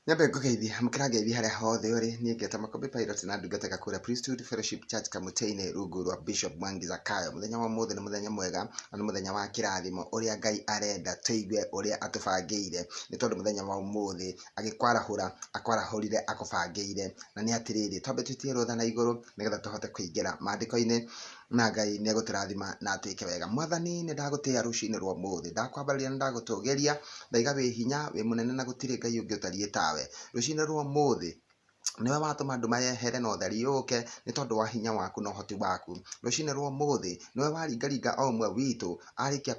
Nyambe ngũgeithia mũkĩrangeithia harĩa hothe ũrĩ niĩ ngeta Makombe Pilot na ndungata kũrĩa Priesthood Fellowship Church Kamũtĩ-inĩ rungu rwa Bishop Mwangi Zakayo. Mũthenya wa mũthĩ nĩ mũthenya mwega na nĩ mũthenya wa kĩrathimo ũrĩa Ngai arenda tũigue ũrĩa atũbangĩire, nĩ tondũ mũthenya wa mũthĩ agĩkwarahũra akwarahũrire akũbangĩire, na nĩ atĩrĩrĩ twambe twĩtie rũtha na igũrũ nĩgetha tũhote kũingĩra maandĩko-inĩ na Ngai nĩ agũtũrathima na atwĩke wega. Mwathani nĩ ndagũtĩĩa rũcinĩ rwa mũthĩ, ndakwambarĩria na ndagũtũgeria, ndaiga wĩ hinya wĩ mũnene na gũtirĩ Ngai ũngĩ ũtariĩ tawe. Rũcinĩ rwa mũthĩ niwe watũma andũ mayehere na ũtheri yũke nĩ tondũ wa hinya waku na ũhoti waku. Rũcinĩ rwa mũthĩ niwe waringaringa o ũmwe witũ arĩkia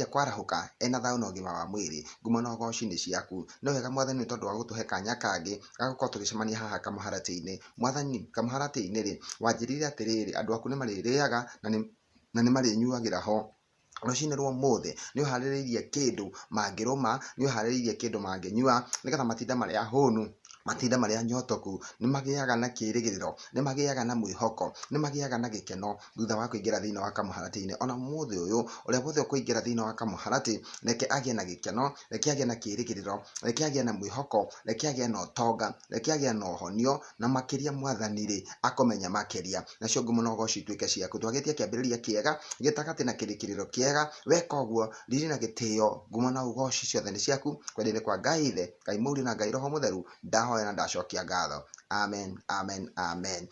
kwarahũka ena thayũ na ũgima wa mwĩrĩ. Ngumo na ũgooci nĩ ciaku. Nĩ wega Mwathani nĩ tondũ wa gũtũhe kanya kangĩ gagũkorwo tũgĩcemania haha kamũharatĩ-inĩ. Mwathani kamũharatĩ-inĩ wanjĩrĩire atĩrĩrĩ andũ aku nĩ marĩrĩaga na nĩ marĩnyuagĩra ho. Rũcinĩ rwa mũthĩ nĩ ũharĩrĩirie kĩndũ mangĩrũma, nĩ ũharĩrĩirie kĩndũ mangĩnyua nĩgetha matinda marĩa hũnu, matinda marĩa nyotoku nĩ magĩaga na kĩĩrĩgĩrĩro, nĩ magĩaga na mwĩhoko, nĩ magĩaga na gĩkeno thutha wa kũingĩra thĩinĩ wa kamũharatĩ-inĩ. Ona mũthĩ ũyũ ũrĩa wothe ũkũingĩra thĩinĩ wa kamũharatĩ, reke agĩe na gĩkeno, reke agĩe na kĩĩrĩgĩrĩro, reke agĩe na mwĩhoko, reke agĩe na ũtonga, reke agĩe na ũhonio, na makĩria Mwathani akũmenya makĩria. Nacio ngumo na ũgooci ituĩke ciaku. Twagĩtie kĩambĩrĩria kĩega gĩtagatĩ na kĩrĩkĩrĩro kĩega, weka ũguo riri na gĩtĩo. Ngumo na ũgooci ciothe nĩ ciaku kwenda-inĩ kwa Ngai Ithe, Ngai Mũriũ na Ngai Roho Mũtheru, ndahoya na ndacokia ngatho. Amen, amen, amen.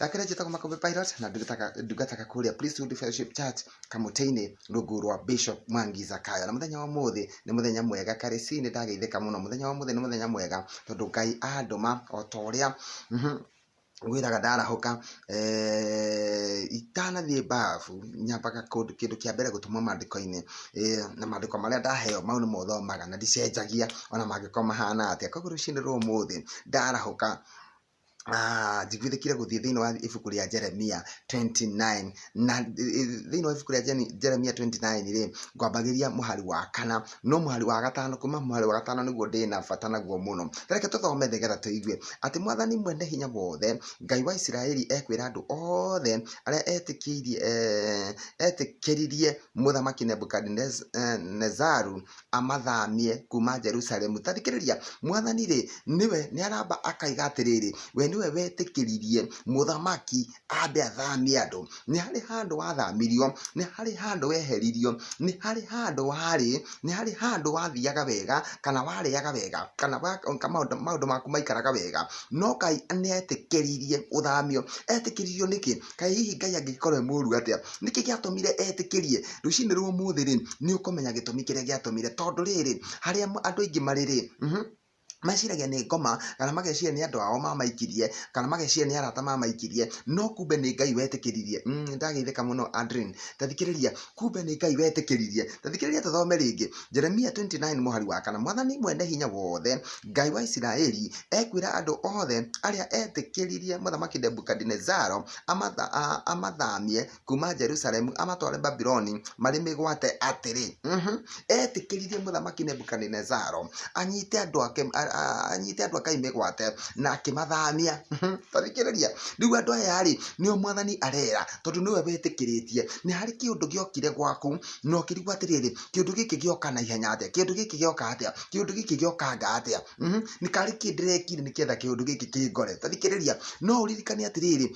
Lakini njĩtagwo Makombe Pilot na ndungataga kũrĩa Priesthood Fellowship Church Kamũtĩ-inĩ rungu rwa Bishop Mwangi Zakayo. Na mũthenya wa mũthĩ nĩ mũthenya mwega, karĩci nĩ ndageithĩka mũno. Mũthenya wa mũthĩ nĩ mũthenya mwega tondũ Ngai andũma o ta ũrĩa gwĩraga ndarahũka itanathiĩ mbafu nyambaga kĩndũ kĩa mbere gũtũmwo maandĩko-inĩ, na maandĩko marĩa ndaheo mau nĩ mothomaga na ndicenjagia ona mangĩkorwo mahana atĩa. Koguo rũcinĩ rwa ũmũthĩ ndarahũka njiguithĩkire gũthiĩ thĩinĩ wa ibuku rĩa Jeremia 29, na thĩinĩ wa ibuku rĩa Jeremia 29 ngwambagĩria mũhari wa 4 no mũhari wa 5. Kuma mũhari wa 5 nĩguo ndĩna bata naguo mũno. Reke tũthome nĩgetha tũigue atĩ Mwathani mwene hinya wothe, Ngai wa Isiraeli ekwĩra andũ othe arĩa etĩkĩririe Mũthamaki Nebukadinezaru amathamie kuma Jerusalemu. Tathikĩrĩria, Mwathani niwe nĩ aramba akaiga atĩrĩrĩ, we niwe wetĩkĩririe mũthamaki ambe athamie andũ. Nĩ harĩ handũ wathamirio, nĩ harĩ handũ weheririo, nĩ harĩ handũ warĩ, nĩ harĩ handũ wathiaga wega kana warĩaga wega kana maũndũ maku maikaraga wega, no Ngai nĩ etĩkĩririe ũthamio. Etĩkĩririo nĩkĩ? Kaĩ hihi Ngai angĩkorwo mũũru atĩa? Nĩkĩ gĩatũmire etĩkĩrie? Rũcinĩ rwa ũmũthĩ nĩ ũkũmenya gĩtũmi kĩrĩa gĩatũmire, tondũ harĩa andũ aingĩ marĩ meciragia nĩ ngoma kana mageciria nĩ andũ ao mamaikirie kana mageciria nĩ arata mamaikirie, no kumbe nĩ Ngai wetĩkĩririe. Ndageithĩka mũno Adrian. Tathikĩrĩria, kumbe nĩ Ngai wetĩkĩririe. Tathikĩrĩria tũthome rĩngĩ Jeremia 29 mũhari wa 4. Mwathani mwene hinya wothe, Ngai wa Isiraeli ekwĩra andũ othe arĩa etĩkĩririe Mũthamaki Nebukadinezaru amathamie kuma Jerusalemu amatware Babyloni marĩ mĩgwate atĩrĩ. Etĩkĩririe Mũthamaki Nebukadinezaru anyite andũ ake Ngai mĩgwate na akĩmathamia. Tathikĩrĩria, rĩu andũ aya nĩo Mwathani arera, tondũ nĩwe wetĩkĩrĩtie. Nĩ harĩ kĩũndũ gĩokire gwaku no kĩrigwo atĩrĩrĩ, kĩũndũ gĩkĩ gĩoka na ihenya atĩa, kĩũndũ gĩkĩ gĩoka atĩa, kĩũndũ gĩkĩ gĩokanga atĩa, nĩ karĩ kĩndĩrekire nĩgetha kĩũndũ gĩkĩ kĩngore. Tathikĩrĩria, no ũririkane atĩrĩrĩ,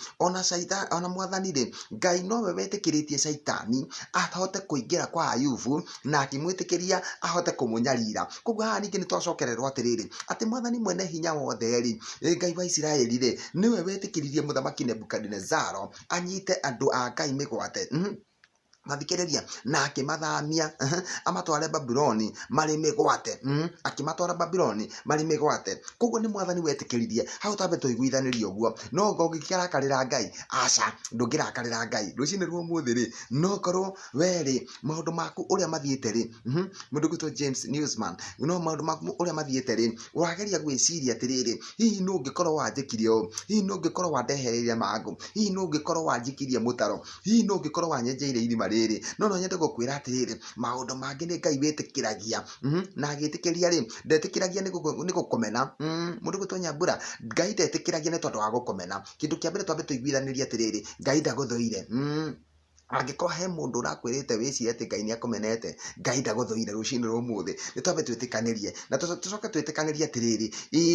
ona Mwathani Ngai nowe wetĩkĩrĩtie Saitani ahote kũingĩra kwa Ayubu na akĩmwĩtĩkĩria ahote kũmũnyarira. Koguo haha ningĩ nĩ twacokererwo atĩrĩrĩ, atĩ Mwathani mwene hinya wothe Ngai wa Isiraeli niwe wetĩkĩririe Mũthamaki Nebukadinezaru anyite andũ a Ngai mĩgwate. Mathikĩrĩria, na akĩmathamia amatware Babyloni marĩ mĩgwate. Akĩmatwara Babyloni marĩ mĩgwate. Koguo nĩ Mwathani wetĩkĩririe. Hau tambe tũiguithanĩrie ũguo. No ũngĩkĩrakarĩra Ngai? Aca, ndũngĩrakarĩra Ngai. Rũcinĩ rwa ũmũthĩ no korwo we maũndũ maku ũrĩa mathiĩte mũndũ gwĩtwo James Newsman, no maũndũ maku ũrĩa mathiĩte ũrageria gwĩciria atĩrĩrĩ, hihi nũ ũngĩkorwo wanjĩkire ũũ, hihi nũ ũngĩkorwo wandehereire mangũ, hihi nũ ũngĩkorwo wanjikirie mũtaro, hihi nũ ũngĩkorwo wanyenjeire irima no nyende gũkwĩra atĩrĩrĩ, maũndũ mangĩ nĩ Ngai wĩtĩkĩragia, na agĩtĩkĩria ndetĩkĩragia nĩ gũkũmena. Mũndũ gwĩtwo Nyambura, Ngai ndetĩkĩragia nĩ tondũ wa gũkũmena. Kĩndũ kĩa mbere twambe tũiguithanĩrie atĩrĩrĩ, Ngai ndagũthũire. angĩkorwo he mũndũ ũrakwĩrĩte wĩcire atĩ Ngai nĩakũmenete, Ngai ndagũthũire rũcinĩ rwa ũmũthĩ, nĩ twambe twĩtĩkanĩrie na tũcoke twĩtĩkanĩrie atĩrĩrĩ,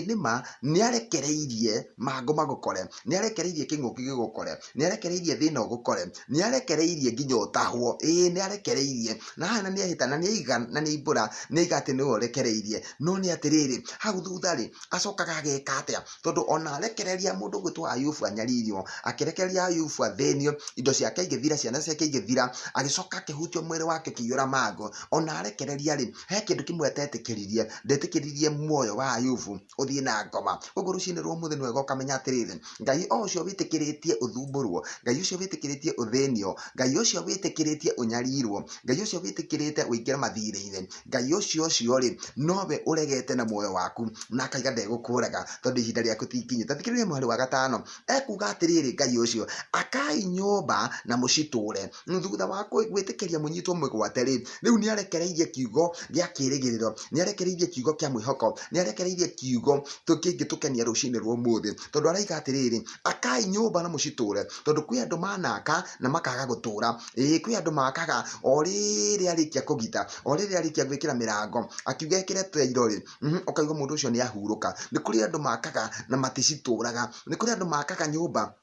nĩma nĩarekereirie mangũ magũkore, nĩarekereirie kĩng'ũki gĩgũkore, nĩarekereirie thĩna ũgũkore, nĩarekereirie nginya ũtahwo, nĩarekereirie na hana nĩahĩta na nĩaiga na nĩaimbũra nĩaiga atĩ nĩwe ũrekereirie, no nĩ atĩrĩrĩ, hau thutha-rĩ acokaga ageka atĩa? Tondũ ona arekereria mũndũ gwĩtwo Ayubu anyariirio, akĩrekereria Ayubu athĩnio, indo ciake igĩthira, ciana ciake igĩthira, agĩcoka akĩhutio mwĩrĩ wake ũkĩiyũra mangũ, ona arekereria-rĩ, he kĩndũ kĩmwe atetĩkĩririe, ndetĩkĩririe muoyo wa Ayubu ũthiĩ na ngoma. Ũguo rũcinĩ rwa ũmũthĩ nĩwega ũkamenya atĩrĩrĩ, Ngai o ũcio wĩtĩkĩrĩtie ũthumbũrwo, Ngai ũcio wĩtĩkĩrĩtie ũthĩnio, Ngai ũcio wĩtĩkĩrĩtie ũnyarirwo, Ngai ũcio wĩtĩkĩrĩte ũingĩre mathirĩ-inĩ, Ngai ũcio-rĩ, nowe ũregete na muoyo waku na akaiga ndegũkũraga tondũ ihinda rĩaku ti ikinyu. Tathikĩrĩria mũhari wa gatano, ekuga atĩrĩrĩ Ngai ũcio, akai nyũmba na mũcitũre. Thutha wa gwĩtĩkĩria mũnyitwo mĩgwate-rĩ, rĩu nĩarekereirie kiugo gĩa kĩĩrĩgĩrĩro, nĩarekereirie kiugo kĩa mwĩhoko, nĩarekereirie kiugo kĩngĩtũkenia rũcinĩ rwa ũmũthĩ, tondũ araiga atĩrĩrĩ, akai nyũmba na mũcitũre, tondũ kwĩ andũ manaka na makaga gũtũra. Kwĩ andũ makaga o rĩrĩa arĩkia kũgita, o rĩrĩa arĩkia gwĩkĩra mĩrango, akiuga ekĩre tairo-rĩ, ũkaigua mũndũ ũcio nĩahurũka. Nĩ kũrĩ andũ makaga na maticitũraga, nĩ kũrĩ andũ makaga nyũmba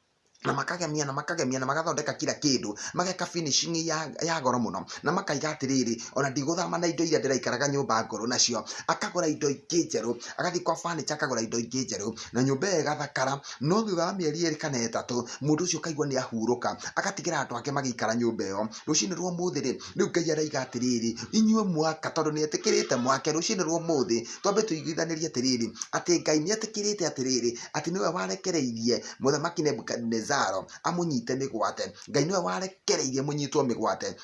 na makagemia na magathondeka kila kĩndũ, mageka finishing ya goro mũno, na makaiga atĩrĩrĩ, ona ndigũthama na indo iria ndĩraikaraga nyũmba ngũrũ nacio, akagũra indo ingĩ njerũ, agathiĩ kwa furniture akagũra indo ingĩ njerũ, na nyũmba ĩyo ĩgathakara. No thutha wa mĩeri 2 kana 3 mũndũ ũcio kaigua nĩahurũka, agatigĩra andũ ake magĩikara nyũmba ĩyo. Rũcinĩ rwa ũmũthĩ-rĩ, rĩu Ngai araiga atĩrĩrĩ, inyuĩ mwaka, tondũ nĩetĩkĩrĩte mwake rũcinĩ rwa ũmũthĩ, twambe tũiguithanĩrie atĩrĩrĩ, atĩ Ngai nĩetĩkĩrĩte atĩrĩrĩ, atĩ nĩwe warekereirie mũthamaki Nebukadnezar amũnyite mĩgwate. Ngai nĩwe warekereirie mũnyitwo mĩgwate,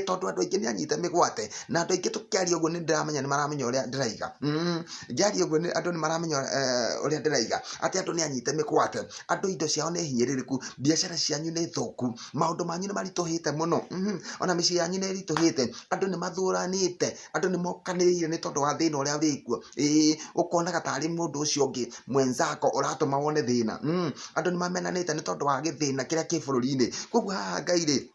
tondũ andũ aingĩ nĩanyite mĩgwate, na andũ aingĩ tũkĩaria ũguo nĩndĩramenya nĩmaramenya ũrĩa ndĩraiga. Ngĩaria ũguo andũ nĩmaramenya ũrĩa ndĩraiga, atĩ andũ nĩanyite mĩgwate, andũ indo ciao nĩ hinyĩrĩrĩku, biacara cianyu nĩ thũku, maũndũ manyu nĩmaritũhĩte mũno, ona mĩciĩ yanyu nĩĩritũhĩte, andũ nĩmathũranĩte, andũ nĩmokanĩrĩire nĩ tondũ wa thĩna ũrĩa ũrĩkuo. Ũkonaga tarĩ mũndũ ũcio ũngĩ mwenzako ũratũma wone thĩna, andũ nĩmamenanĩte nĩ tondũ wa gĩthĩna kĩrĩa kĩ bũrũri-inĩ. Koguo haha Ngai-rĩ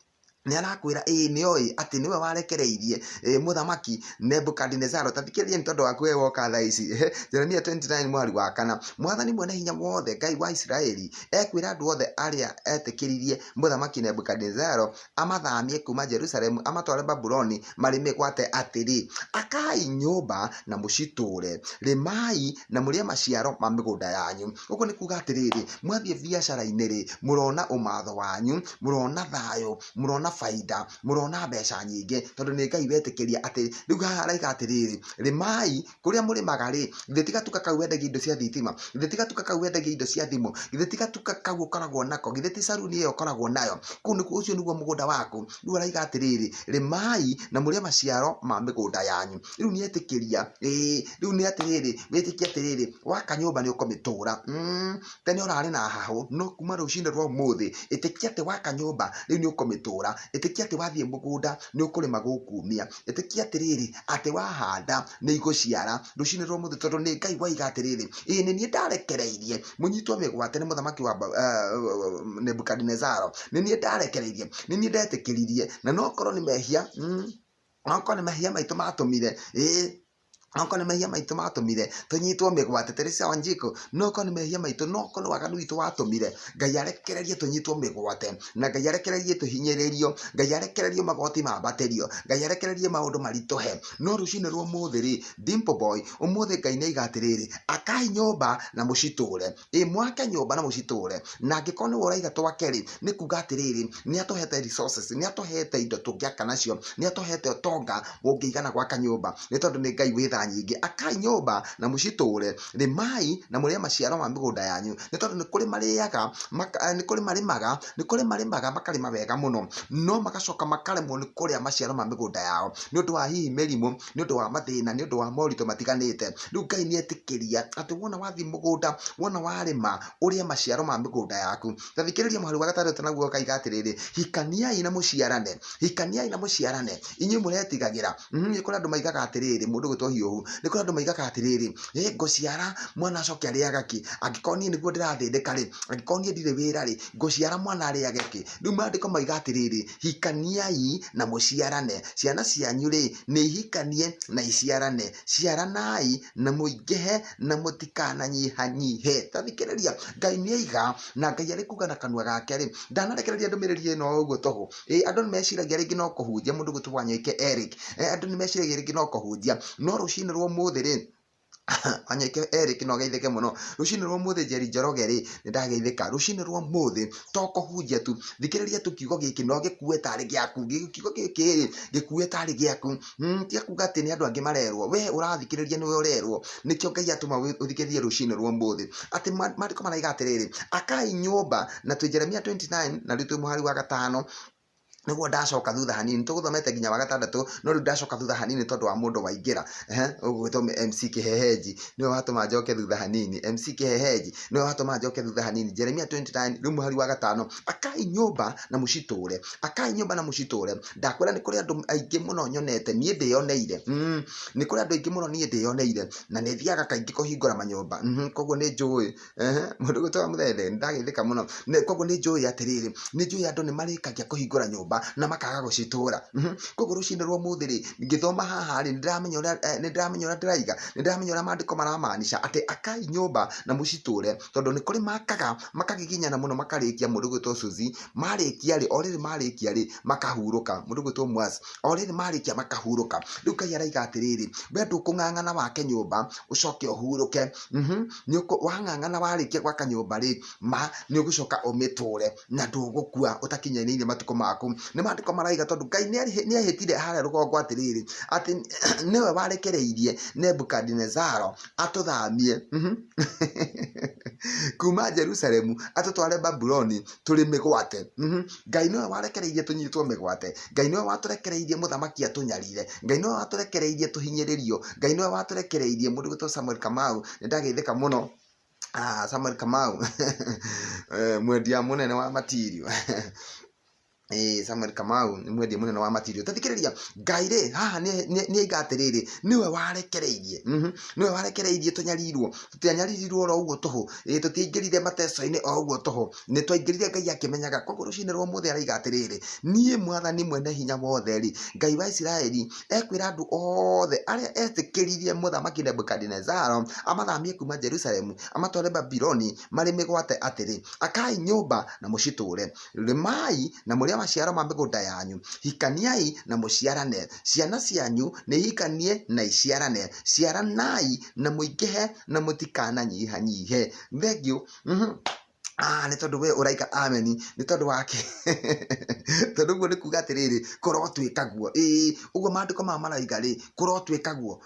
nĩarakwĩra nĩoĩ atĩ nĩwe warekereirie mũthamaki Nebukadnezar. Tathikĩrĩria nĩ tondũ waku we woka thaa ici. Jeremia 29 mwari wa 4, Mwathani mwene hinya wothe, Ngai wa Isiraeli, ekwĩra andũ othe arĩa etĩkĩririe mũthamaki Nebukadnezar amathamie kuma Jerusalemu amatware Babuloni marĩ mĩgwate atĩrĩ, akai nyũmba na mũcitũre, rĩmai na mũrĩe maciaro ma mĩgũnda yanyu. Ũguo nĩ kuga atĩrĩrĩ, mwathiĩ biacara-inĩ-rĩ, mũrona ũmatho wanyu, mũrona thayũ, mũrona faida, mũrona mbeca nyingĩ, tondũ nĩ Ngai wetĩkĩria atĩ rĩu haha araiga atĩrĩrĩ, rĩmai kũrĩa mũrĩmaga-rĩ, githĩ ti gatuka kau wendagia indo cia thitima, githĩ ti gatuka kau wendagia indo cia thimũ, githĩ ti gatuka kau ũkoragwo nako, githĩ ti saruni ĩyo ũkoragwo nayo, kũu ũcio nĩguo mũgũnda waku. Rĩu araiga atĩrĩrĩ, rĩmai na mũrĩe maciaro ma mĩgũnda yanyu. Rĩu nĩetĩkĩria, rĩu nĩ atĩrĩrĩ, wĩtĩkie atĩrĩrĩ, waka nyũmba nĩ ũkũmĩtũra. Tene ũrarĩ na hahũ, no kuma rũcinĩ rwa ũmũthĩ ĩtĩkia atĩ waka nyũmba rĩu nĩ ũkũmĩtũra, ĩtĩkia atĩ wathiĩ mũgũnda nĩ ũkũrĩma gũkumia, ĩtĩkia atĩrĩrĩ atĩ wahanda nĩ igũciara rũcinĩ rwa ũmũthĩ, tondũ nĩ Ngai waiga atĩrĩrĩ, nĩ niĩ ndarekereirie mũnyitwo mĩgwate nĩ mũthamaki wa Nebukadnezar, nĩ niĩ ndarekereirie, nĩ niĩ ndetĩkĩririe, na no korwo nĩ mehia, no korwo nĩ mehia maitũ matũmire, Noko nĩ mehia maitũ matũmire tũnyitwo mĩgwate. Teresa Wanjiku, noko nĩ mehia maitũ, noko nĩ waganu witũ watũmire Ngai arekererie tũnyitwo mĩgwate, na Ngai arekererie tũhinyĩrĩrio, Ngai arekererie magoti mambatĩrio, Ngai arekererie maũndũ maritũhe. No rũcinĩ rwa ũmũthĩ-rĩ, Dimple Boy, ũmũthĩ Ngai nĩaiga atĩrĩrĩ, akai nyũmba na mũcitũre, mwake nyũmba na mũcitũre. Na angĩkorwo nĩwe ũraiga twake-rĩ, nĩ kuga atĩrĩrĩ, nĩatũhete resources, nĩatũhete indo tũngĩaka nacio, nĩatũhete ũtonga ũngĩigana gwaka nyũmba, nĩ tondũ nĩ Ngai wĩ tha nyingĩ. Akai nyũmba na mũcitũre, rĩmai na mũrĩe maciaro ma mĩgũnda yanyu, nĩ tondũ nĩ kũrĩ marĩaga, nĩ kũrĩ marĩmaga, nĩ kũrĩ marĩmaga makarĩma wega mũno, no magacoka makaremwo nĩ kũrĩa maciaro ma mĩgũnda yao nĩ ũndũ wa hihi mĩrimũ, nĩ ũndũ wa mathĩna, nĩ ũndũ wa moritũ matiganĩte. Rĩu Ngai nĩetĩkĩria atĩ wona wathiĩ mũgũnda, wona warĩma, ũrĩe maciaro ma mĩgũnda yaku. Tathikĩrĩria mũhari wa 6 naguo Ngai atĩrĩrĩ, hikaniai na mũciarane, hikaniai na mũciarane, inyuĩ mũretigagĩra. Nĩ kũrĩ andũ maigaga atĩrĩrĩ, mũndũ gwĩtwo hu ni kuri andu maigaga atiriri ngociara mwana acoke ariaga ki angikoni ni niguo ndirathindika ri angikoni ndire wira ri ngociara mwana ariage ki riu mandiko maiga atiriri hikaniai na muciarane ciana cianyu ri ni hikanie na iciarane ciaranai na muingehe na mutikana nyihanyihe tathikiriria Ngai ni aiga na Ngai ari kuga na kanua gake ri ndanarekereria ndumiriri ino uguo toho andu ni meciragia ringi no kuhunjia mundu gutubwanyike Eric andu ni meciragia ringi no kuhunjia no rucini rwa muthi ri anyeke Eric no geithike muno rucini rwa muthi Jerry Njoroge ri ndageithika rucini rwa muthi toko hunjia tu thikiriria tu kiugo giki no gikue tari giaku kiugo giki gikue tari giaku tia kuga ati ni andu angi marerwo we urathikiriria niwe urerwo nikio Ngai atuma uthikiririe rucini rwa muthi ati mandiko maraiga atiriri akai nyumba na tu Jeremia 29 na ritu muhari wa 5 niguo ndacoka thutha hanini tuguthomete nginya wa 6 no riu ndacoka thutha hanini tondu wa mundu waingira ugwitwo MC Kiheheji niwe watuma njoke thutha hanini MC Kiheheji niwe watuma njoke thutha hanini Jeremia 29 riu muhari wa 5 akai nyumba na muciture akai nyumba na muciture ndakwira ni kuri andu aingi muno nyonete nie ndioneire ni kuri andu aingi muno nie ndioneire na ni thiaga kaingi kuhingura manyumba koguo ni njui mundu gutwa muthethe ndageithika muno koguo ni njui atiriri ni njui andu ni marikagia kuhingura nyumba na makaga gucitura koguo rucini rwa muthi ri ngithoma haha ri ndiramenya uria ndiraiga ndiramenya uria mandiko maramaanisha ati akai nyumba na muciture tondu ni kuri makagiginyana muno makarikia mundu gwitwo Suzi marikia ri oriri marikia ri makahuruka mundu gwitwo Mwasi oriri marikia makahuruka riu Ngai araiga atiriri we ndukung'ang'ana wake nyumba ucoke uhuruke wang'ang'ana warikia gwaka nyumba ri ni ugucoka umiture na ndugukua utakinyaniire matuko maku ni mandiko maraiga tondu Ngai ni ahitire haria rugongo atiriri ati niwe warekereirie Nebukadnezaro atuthamie kuma Jerusalemu atutware Babuloni turi migwate Ngai niwe warekereirie tunyitwo migwate Ngai niwe waturekereirie muthamaki atunyarire Ngai niwe waturekereirie tuhinyiririo Ngai niwe waturekereirie mundu gwitwo Samuel Kamau ndageithika muno Samuel Kamau mwendia munene wa material Samuel Kamau ni mwendia munene wa material tathikiriria Ngai ri haha ni aiga atiriri niwe warekereirie niwe warekereirie tunyarirwo ro uguo toho tutiingirire mateso-ini o uguo toho ni twaingirire Ngai akimenyaga koguo rucini rwa muthi araiga atiriri nie mwathani mwene hinya wothe ri Ngai wa Israeli ekwira andu othe aria etikiririe muthamaki Nebukadnezaro amathamie kuma Jerusalemu amatware Babiloni mari migwate atiri akai nyumba na muciture rimai na muri maciaro ma migunda yanyu hikaniai na muciarane ciana cianyu ni hikanie na iciarane ciaranai na muingehe na mutikana nyihanyihe thengio ni tondu we uraiga ameni ni tondu wake tondu guo ni kuga atiriri kurotwika guo uguo mandiko ma maraiga ri kurotwika guo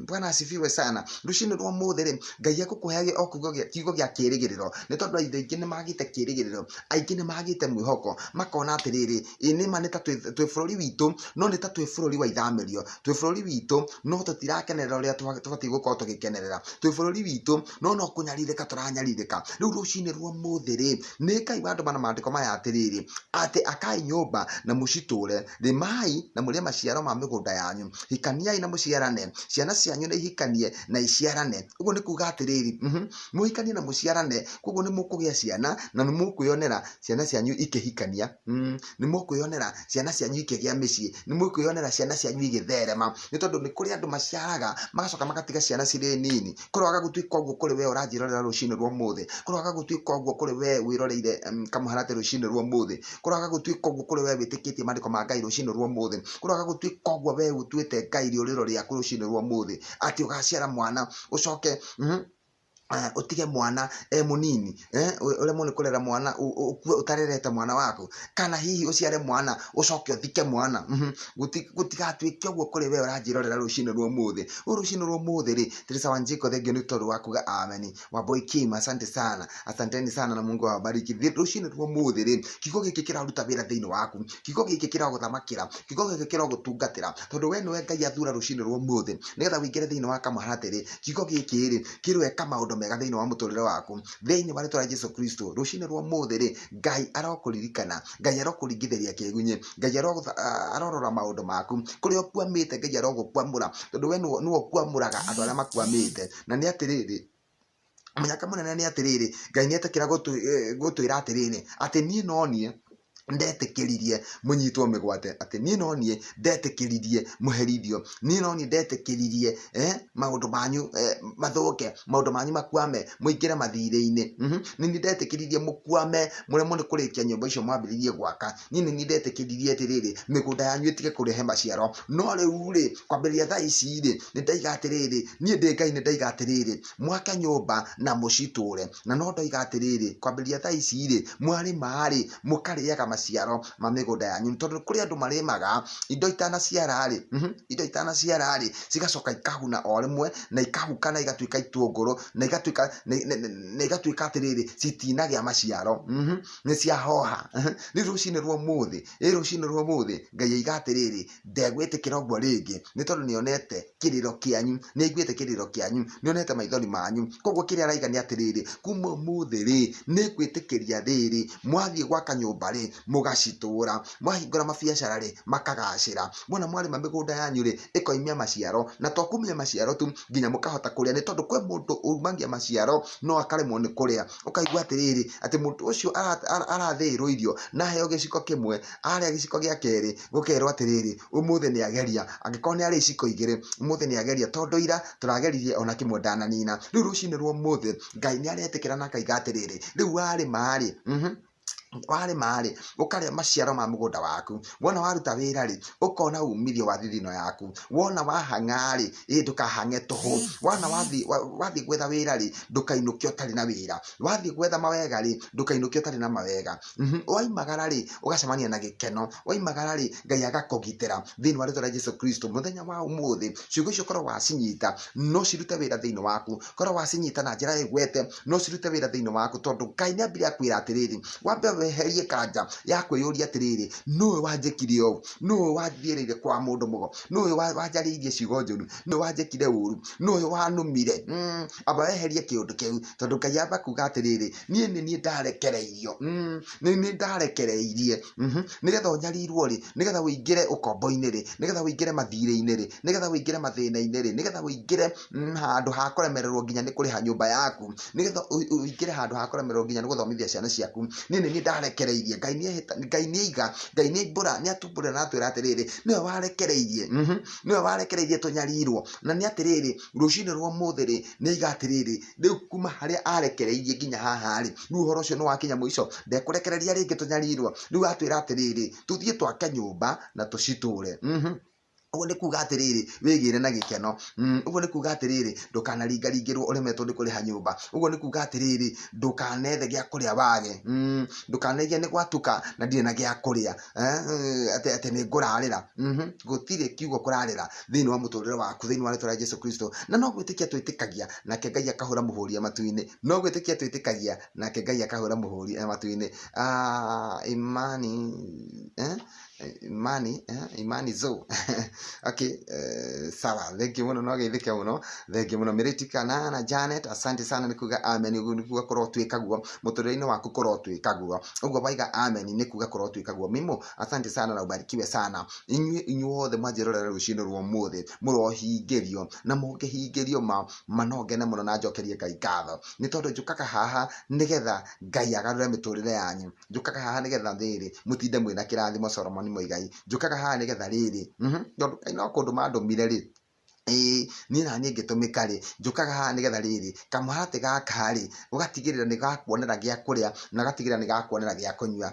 Bwana asifiwe sana rucini rwa muthi ri Ngai akukuheage o kiugo gia kirigiriro ni tondu aingi ni magite kirigiriro aingi ni magite mwihoko makona atiriri ni manita twi bururi witu no ni ta twi bururi wa ithamirio twi bururi witu no tutirakenerera uria tubati gukorwo tugikenerera twi bururi witu no kunyaririka turanyaririka riu rucini rwa muthi thiri ni Ngai wandu mana mandiko maya atiriri ati akai nyumba na muciture rimai na murie maciaro ma migunda yanyu hikaniai na muciarane ciana cianyu ni hikanie na iciarane uguo ni kuga atiriri muhikanie na muciarane koguo ni mukugia ciana na ni mukwionera ciana cianyu ikihikania ni mukwionera ciana cianyu ikigia micii ni mukwionera ciana cianyu igitherema ni tondu ni kuri andu maciaraga magacoka magatiga ciana ciri nini kurwaga gutwika uguo kuri we uranjirorera rucini rwa muthi kurwaga gutwika uguo kuri we wiroreire kamuharate rucini rwa muthi kurwaga gutwika uguo kuri we witikitie mandiko ma Ngai rucini rwa muthi kurwaga gutwika uguo we utuite Ngai riuriro riaku rucini rwa muthi ati ugaciara mwana ucoke utige mwana munini ule mune kurera mwana utarerete mwana wako kana hihi uciare mwana ucoke uthike mwana gutigatwike uguo kuri we uranjirorera rucini rwa muthi rucini rwa muthi ri Teresa Wanjiko thengio ni tondu wa kuga ameni Wamboi Kim asanteni sana na Mungu awabariki rucini rwa muthi ri kiugo giki kiraruta wira thiini waku kiugo giki kiraguthamakira kiugo giki kiragutungatira tondu we niwe Ngai athura rucini rwa muthi nigetha wingire thiini wa kamuharate ri kiugo giki ri kirweka maundu mega thĩinĩ wa mũtũrĩre waku thĩinĩ wa rĩtwa rĩa Jesu Kristo. Rũcinĩ rwa mũthĩ rĩ, Ngai arokũririkana, Ngai arokũringithĩria kĩgunyi, Ngai arorora maũndũ maku kũrĩa ũkwamĩte, Ngai arogũkwamũra tondũ we nĩwe ũkwamũraga andũ arĩa makwamĩte. Na nĩ atĩrĩrĩ, mũnyaka mũnene nĩ atĩrĩrĩ, Ngai nĩetĩkĩra gũtwĩra atĩrĩrĩ atĩ niĩ no niĩ ndetĩkĩririe mũnyitwo mĩgwate, atĩ niĩ no niĩ ndetĩkĩririe mũherithio, niĩ no niĩ ndetĩkĩririe maũndũ manyu mathũke, maũndũ manyu makwame, mũingĩre mathirĩ-inĩ. Nĩ niĩ ndetĩkĩririe mũkwame mũremwo nĩ kũrĩkia nyũmba icio mwambĩrĩirie gwaka. Niĩ nĩ niĩ ndetĩkĩririe atĩrĩrĩ mĩgũnda yanyu ĩtige kũrehe maciaro. No rĩu rĩ, kwambĩrĩria thaa ici rĩ, nĩ ndaiga atĩrĩrĩ, niĩ ndĩ Ngai nĩ ndaiga atĩrĩrĩ, mwake nyũmba na mũcitũre. Na no ndoiga atĩrĩrĩ, kwambĩrĩria thaa ici rĩ, mwarĩma rĩ, mũkarĩaga maciaro ma mĩgũnda yanyu, tondũ kũrĩ andũ marĩmaga indo itanaciara rĩ, indo itanaciara rĩ, cigacoka ikahuna o rĩmwe na ikahuka na igatuĩka itũngũrũ na igatuĩka atĩrĩrĩ citinagĩa maciaro, nĩ ciahoha. Rĩu rũcinĩ rwa ũmũthĩ, rũcinĩ rwa ũmũthĩ Ngai aiga atĩrĩrĩ ndegwĩtĩkĩra ũguo rĩngĩ, nĩ tondũ nĩonete kĩrĩro kĩanyu, nĩ aiguĩte kĩrĩro kĩanyu, nĩonete maithori manyu. Koguo kĩrĩa araiga nĩ atĩrĩrĩ, kuma ũmũthĩ rĩ, nĩ gwĩtĩkĩria rĩrĩ, mwathiĩ gwaka nyũmba rĩ, mũgacitũra, mwahingũra mabiacara rĩ, makagacĩra. Mwona mwarĩma mĩgũnda yanyu rĩ, ĩkoimia maciaro, na to kumia maciaro tu, nginya mũkahota kũrĩa, nĩ tondũ kwĩ mũndũ umagia maciaro no akaremwo nĩ kũrĩa. Ũkaigua atĩrĩrĩ atĩ mũndũ ũcio arathĩĩrwo irio na aheo gĩciko kĩmwe, arĩa gĩciko gĩa kerĩ gũkerwo atĩrĩrĩ ũmũthĩ nĩ ageria, angĩkorwo nĩ arĩa iciko igĩrĩ ũmũthĩ nĩ ageria, tondũ ira tũrageririe ona kĩmwe ndananina. Rĩu rũcinĩ rwa ũmũthĩ Ngai nĩ aretĩkĩra na akaiga atĩrĩrĩ, rĩu warĩma rĩ, warĩma rĩ, ũkarĩa maciaro ma mũgũnda waku. Wona waruta wĩra rĩ, ũkona umithio wa thithino yaku. Wona wahang'a rĩ, ndũkahang'e tũhũ. Wona wathiĩ gwetha wĩra rĩ, ndũkainũke ũtarĩ na wĩra. Wathiĩ gwetha mawega rĩ, ndũkainũke ũtarĩ na mawega. Waimagara rĩ, ũgacemania na gĩkeno. Waimagara rĩ, Ngai agakũgitĩra thĩinĩ wa rĩtwa rĩa Jesu Kristo. Mũthenya wa ũmũthĩ ciugo icio korwo wacinyita no cirute wĩra thĩinĩ waku, korwo wacinyita na njĩra ĩgwete no cirute wĩra thĩinĩ waku, tondũ Ngai nĩ ambire akwĩra atĩrĩrĩ, wambe weherie kanja ya kwĩyũria atĩrĩrĩ, nũũ wanjĩkire ũũ, nũũ wathiĩrĩire kwa mũndũ mũgo, nũũ wanjarĩirie ciugo njũru, nũũ wanjĩkire ũru, nũũ wanumire. Amba weherie kĩũndũ kĩu, tondũ Ngai amba kuga atĩrĩrĩ, niĩ nĩ niĩ ndarekereirio, nĩ ndarekereirie, nĩgetha ũnyarirwo rĩ, nĩgetha ũingĩre ũkombo-inĩ rĩ, nĩgetha ũingĩre mathirĩ-inĩ rĩ, nĩgetha ũingĩre mathĩna-inĩ rĩ, nĩgetha ũingĩre handũ ha kũremererwo nginya nĩ kũrĩha nyũmba yaku, nĩgetha ũingĩre handũ ha kũremererwo nginya nĩ gũthomithia ciana ciaku. Niĩ nĩ niĩ ndarekereirie. Ngai nĩ aiga, Ngai nĩ aimbũra, nĩ atumbũra na atwĩra atĩrĩrĩ, nĩwe warekereirie, nĩwe warekereirie tũnyarirwo. Na nĩ atĩrĩrĩ, rũcinĩ rwa ũmũthĩ rĩ, nĩ aiga atĩrĩrĩ, rĩu kuma harĩa arekereirie nginya haha rĩ, rĩu ũhoro ũcio nĩ wakinya mũico, ndekũrekereria rĩngĩ tũnyarirwo. Rĩu atwĩra atĩrĩrĩ, tũthiĩ twake nyũmba na tũcitũre. Ũguo nĩ kuga atĩrĩrĩ, wĩgĩre na gĩkeno. Ũguo nĩ kuga atĩrĩrĩ, ndũkanaringaringĩrwo ũremetwo nĩ kũrĩha nyũmba. Ũguo nĩ kuga atĩrĩrĩ, ndũkanethe gĩa kũrĩa wage, ndũkaneigie nĩ gwatuka na ndirĩ na gĩa kũrĩa, atĩ nĩ ngũrarĩra. Gũtirĩ kiugo kũrarĩra thĩinĩ wa mũtũrĩre waku thĩinĩ wa rĩtwa rĩa Jesu Kristo. Na no gwĩtĩkia twĩtĩkagia nake Ngai akahũra mũhũri matu-inĩ, no gwĩtĩkia twĩtĩkagia nake Ngai akahũra mũhũri matu-inĩ. Imani zo. Okay, sawa. Thank you muno, no geithike muno. Thank you muno Miritikana na Janet, asante sana. Nĩ kuga amen, ũguo nĩ kuga korwo twĩkaguo mũtũrĩre-inĩ waku, korwo twĩkaguo. Ũguo waiga amen nĩ kuga korwo twĩkaguo. Mimo, asante sana na ubarikiwe sana. Inyuothe mwanjĩrorera rũcinĩ rwa ũmũthĩ, mũrohingĩrio na mũngĩhingĩrio manongene mũno na njokerie Ngai ngatho, nĩ tondũ njũkaga haha nĩgetha Ngai agarũre mĩtũrĩre yanyu. Njũkaga haha nĩgetha rĩrĩ mũtinde mwĩna kĩrathimo Solomon Mũigai. Njũkaga haha nĩgetha rĩrĩ, tondũ Ngai no kũndũ mandũmire rĩ, niĩ na niĩ ngĩtũmĩka rĩ, njũkaga haha nĩgetha rĩrĩ kamũharatĩ gaka rĩ, ũgatigĩrĩra nĩ gakuonera gĩa kũrĩa na gatigĩrĩra nĩ gakuonera gĩa kũnyua.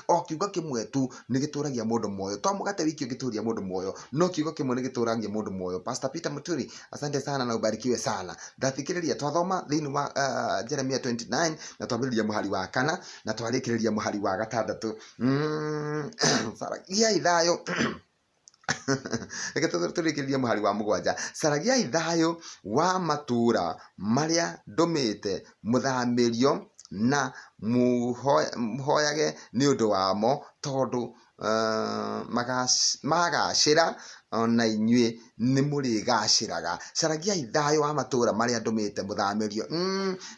O kiugo kĩmwe tu nĩ gĩtũragia mũndũ muoyo, to mũgate wiki ũngĩtũria mũndũ muoyo, no kiugo kĩmwe nĩ gĩtũragia mũndũ muoyo. Pastor Peter Muturi, asante sana na ubarikiwe sana. Ndathikĩrĩria twathoma thĩinĩ wa Jeremia 29 na twambĩrĩria mũhari wa 4 na twarĩkĩrĩria mũhari wa 6. Saragia ithayo reke tũrĩkĩrĩrie mũhari wa 7. Saragia ithayo wa matũra marĩa ndũmĩte mũthamĩrio na mũhoyage nĩ ũndũ wamo, tondũ magacĩra ona inyue nĩ mũrĩgacĩraga. Caragiai thayũ wa matũũra marĩa ndũmĩte mũthamĩrio.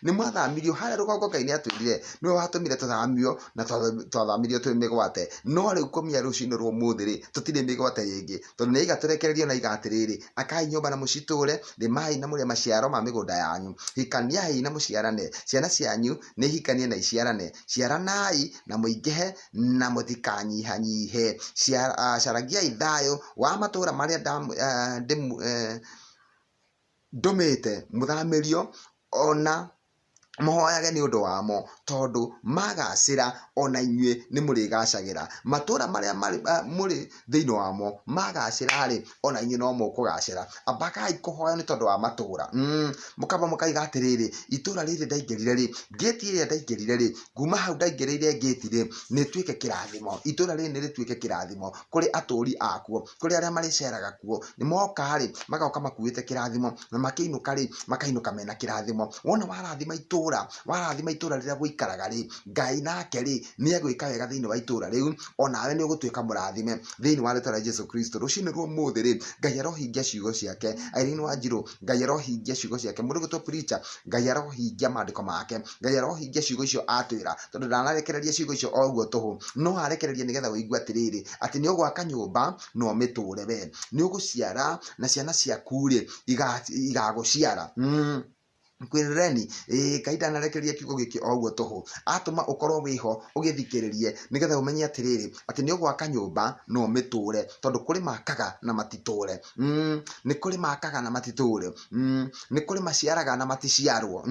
Nĩ mwathamirio harĩa rũgongo Ngai nĩ atwĩrire nĩwe watũmire tũthamio na twathamirio twĩ mĩgwate, no rĩu kumia rũcinĩ rwa ũmũthĩ rĩ tũtirĩ mĩgwate rĩngĩ tondũ nĩ igatũrekererio na igatĩrĩrĩ. Akai nyũmba na mũcitũũre, rĩmai na mũrĩe maciaro ma mĩgũnda yanyu, hikaniai na mũciarane, ciana cianyu nĩ ihikanie na iciarane, ciaranai na mũingĩhe na mũtikanyihanyihe. Caragiai thayũ wa matũũra marĩa ndũmĩte mũthamĩrio, ona mũhoyage nĩ ũndũ wamo tondũ magacĩra ona inyuĩ nĩ mũrĩgacagĩra. Matũũra marĩa mũrĩ thĩinĩ wamo magacĩra rĩ ona inyuĩ no mũkũgacĩra. Ambagai kũhoya nĩ tondũ wa matũũra. Mũkamba mũkaiga atĩrĩrĩ, itũũra rĩrĩ ndaingĩrire rĩ, ngĩti ĩrĩa ndaingĩrire rĩ, nguma hau ndaingĩrĩire ngĩti rĩ, nĩ tuĩke kĩrathimo. Itũũra rĩrĩ nĩ rĩtuĩke kĩrathimo kũrĩ atũũri akuo, kũrĩ arĩa marĩceraga kuo. Nĩ moka rĩ magoka makuĩte kĩrathimo na makĩinũka rĩ makainũka mena kĩrathimo. Wona warathima itũũra rĩrĩa gũikaraga rĩ, Ngai nake rĩ nĩ egwĩka wega thĩinĩ wa itũũra rĩu, onawe nĩ ũgũtuĩka mũrathime thĩinĩ wa rĩĩtwa rĩa Jesũ Kristo. Rũcinĩ rwa ũmũthĩ rĩ, Ngai arohingia ciugo ciake. Irene Wanjiru, Ngai arohingia ciugo ciake. Mũrũgũtũ preacher, Ngai arohingia maandĩko make. Ngai arohingia ciugo icio atwĩra, tondũ ndanarekereria ciugo icio o ũguo tũhũ, no arekereria nĩgetha ũigue atĩrĩrĩ atĩ nĩ ũgwaka nyũmba no ũmĩtũũre we, nĩ ũgũciara na ciana ciaku rĩ igagũciara. Kwĩreni Ngai ndanarekereria kiugo gĩkĩ o ũguo tũhũ, atũma ũkorwo wĩho ũgĩthikĩrĩrie nĩgetha ũmenye atĩrĩrĩ atĩ nĩ ũgwaka nyũmba no ũmĩtũũre, tondũ kũrĩ makaga na matitũũre. Nĩ kũrĩ makaga na matitũũre, nĩ kũrĩ maciaraga na maticiarwo.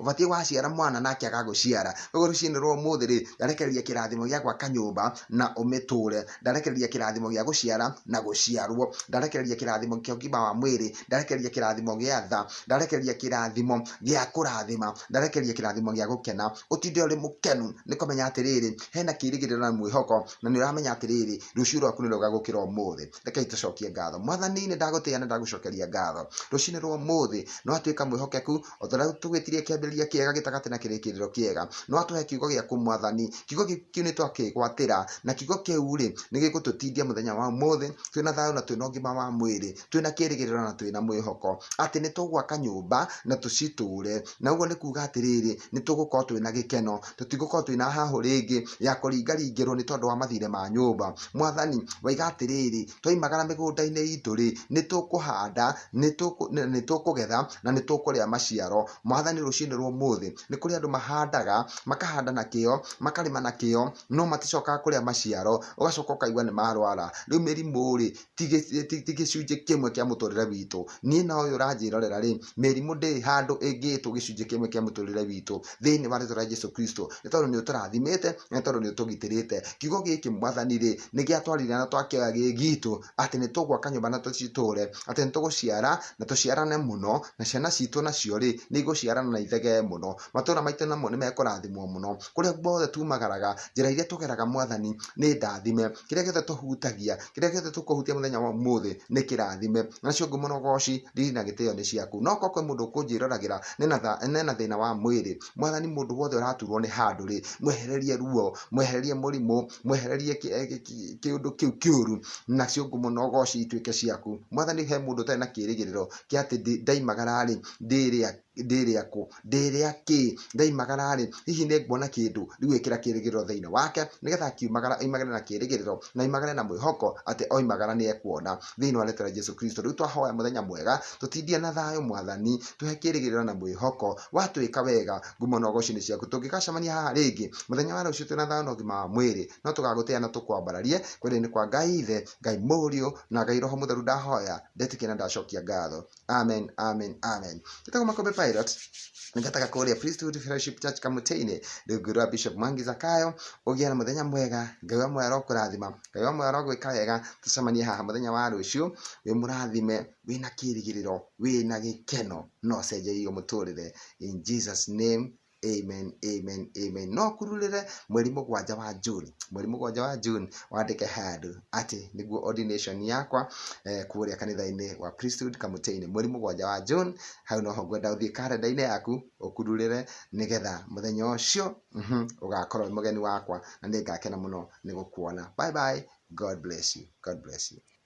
Ũbatiĩ waciara mwana nake agagũciara. Ũguo rũcinĩ rwa ũmũthĩ rĩ, ndarekereria kĩrathimo gĩa gwaka nyũmba na ũmĩtũũre, ndarekereria kĩrathimo gĩa gũciara na gũciarwo, ndarekereria kĩrathimo kĩa ũgima wa mwĩrĩ, ndarekereria kĩrathimo gĩa tha, ndarekereria kĩrathimo gĩa kũrathima, ndarekereria kĩrathimo gĩa gũkena. Ũtinde ũrĩ mũkenu nĩ kũmenya atĩrĩrĩ hena kĩĩrĩgĩrĩro na mwĩhoko, na nĩ ũramenya atĩrĩrĩ rũciũ rwaku nĩ rwega gũkĩra ũmũthĩ. Rekei tũcokie ngatho. Mwathani nĩ ndagũtĩĩa na ndagũcokeria ngatho rũcinĩ rwa ũmũthĩ, no atuĩka mwĩhokeku o ta ũrĩa tũgwĩtirie kĩambĩrĩria kĩega gĩtagatĩ na kĩrĩkĩrĩro kĩega, no atũhe kiugo gĩaku Mwathani. Kiugo kĩu nĩ twakĩgwatĩra na kiugo kĩu rĩ nĩ gĩgũtũtindia mũthenya wa ũmũthĩ twĩna thayũ na twĩna ũgima wa mwĩrĩ, twĩna kĩĩrĩgĩrĩro na twĩna mwĩhoko atĩ nĩ tũgwaka nyũmba na tũcitũũre. Na ũguo nĩ kuuga atĩrĩrĩ nĩ tũgũkorwo twĩna gĩkeno, tũtigũkorwo twĩna hahũ rĩngĩ ya kũringaringĩrwo nĩ tondũ wa mathirĩ ma nyũmba. Mwathani waiga atĩrĩrĩ twaimagara mĩgũnda-inĩ itũ rĩ nĩ tũkũhanda, nĩ tũkũgetha na nĩ tũkũrĩa maciaro. Mwathani rũcinĩ rwa ũmũthĩ nĩ kũrĩ andũ mahandaga, makahanda na kĩo, makarĩma na kĩo, no maticokaga kũrĩa maciaro, ũgacoka ũkaigua nĩ marwara. Rĩu mĩrimũ rĩ ti gĩcunjĩ kĩmwe kĩa mũtũrĩre witũ. Niĩ na ũyũ ũranjĩrorera rĩ, mĩrimũ ndĩ handũ ĩngĩtwo gĩcunjĩ kĩmwe kĩa mũtũrĩre witũ thĩinĩ wa rĩĩtwa rĩa Jesũ Kristo, nĩ tondũ nĩ ũtũrathimĩte, nĩ tondũ nĩ ũtũgitĩrĩte. Kiugo gĩkĩ Mwathani rĩ nĩ gĩatwarire na twakĩoya gĩ gitũ atĩ nĩ tũgwaka nyũmba na tũcitũũre, atĩ nĩ tũgũciara na tũciarane mũno, na ciana citũ nacio rĩ nĩ igũciarana na ithegee mũno. Matũũra maitũ namo nĩ mekũrathimwo mũno. Kũrĩa guothe tumagaraga, njĩra iria tũgeraga Mwathani nĩ ndathime. Kĩrĩa gĩothe tũhutagia, kĩrĩa gĩothe tũkũhutia mũthenya wa ũmũthĩ nĩ kĩrathime. Nacio ngumo na ũgooci riri na gĩtĩĩo nĩ ciaku. No korwo kwĩ mũndũ ũkũnjĩroragĩra nena thĩna wa mwĩrĩ, Mwathani mũndũ wothe ũraturwo nĩ handũ rĩ, mwehererie ruo, mwehererie mũrimũ, mwehererie kĩũndũ kĩu kĩũru, nacio ngumo na ũgooci ituĩke ciaku. Mwathani he mũndũ ũtarĩ na kĩĩrĩgĩrĩro kĩa atĩ ndaimagara rĩ ndĩrĩa kũ, ndĩrĩa kĩ, ndaimagara rĩ hihi nĩ nguona kĩndũ, rĩu ĩkĩra kĩĩrĩgĩrĩro thĩinĩ wake nĩgetha akiumagara oimagare na kĩĩrĩgĩrĩro na oimagare na mwĩhoko atĩ oimagara nĩ ekuona thĩinĩ wa rĩĩtwa rĩa Jesũ Kristo. Rĩu twahoya mũthenya mwega, tũtindie na thayũ Mwathani, tũhe kĩĩrĩgĩrĩro na mwĩhoko, watwĩka wega ngumo na ũgooci nĩ ciaku. Tũngĩgacemania haha rĩngĩ mũthenya wa rũciũ twĩna thayũ na ũgima wa mwĩrĩ, no tũgagũtĩĩa na tũkwambararie kwenda-inĩ kwa Ngai Ithe, Ngai Mũriũ na Ngai Roho Mũtheru. Ndahoya ndetĩkia na ndacokia ngatho. Amen, amen, amen. Gĩtagwo Makombe Pilot nĩngataga kũrĩa Priesthood Fellowship Church Kamũtĩ-inĩ rungu rwa Bishop Mwangi Zakayo. Ũgĩe na mũthenya mwega, Ngai wa muoyo arokũrathima, Ngai wa muoyo arogwĩka wega. Tũcemanie haha mũthenya wa rũciũ wĩ mũrathime, wĩna kĩĩrĩgĩrĩro, wĩna gĩkeno, no ũcenjerio mũtũrĩre. In Jesus name, amen, amen, amen. No kururĩre mweri mũgwanja wa June wandĩke handũ atĩ nĩguo ordination yakwa kũrĩa kanitha-inĩ wa Priesthood Kamũtĩ-inĩ mweri mũgwanja wa June. Hau noho ngwenda ũthiĩ karenda-inĩ yaku ũkururĩre nĩgetha mũthenya ũcio ũgakorwo mũgeni wakwa na nĩngakena mũno nĩ gũkuona. Bye bye. God bless you. God bless you.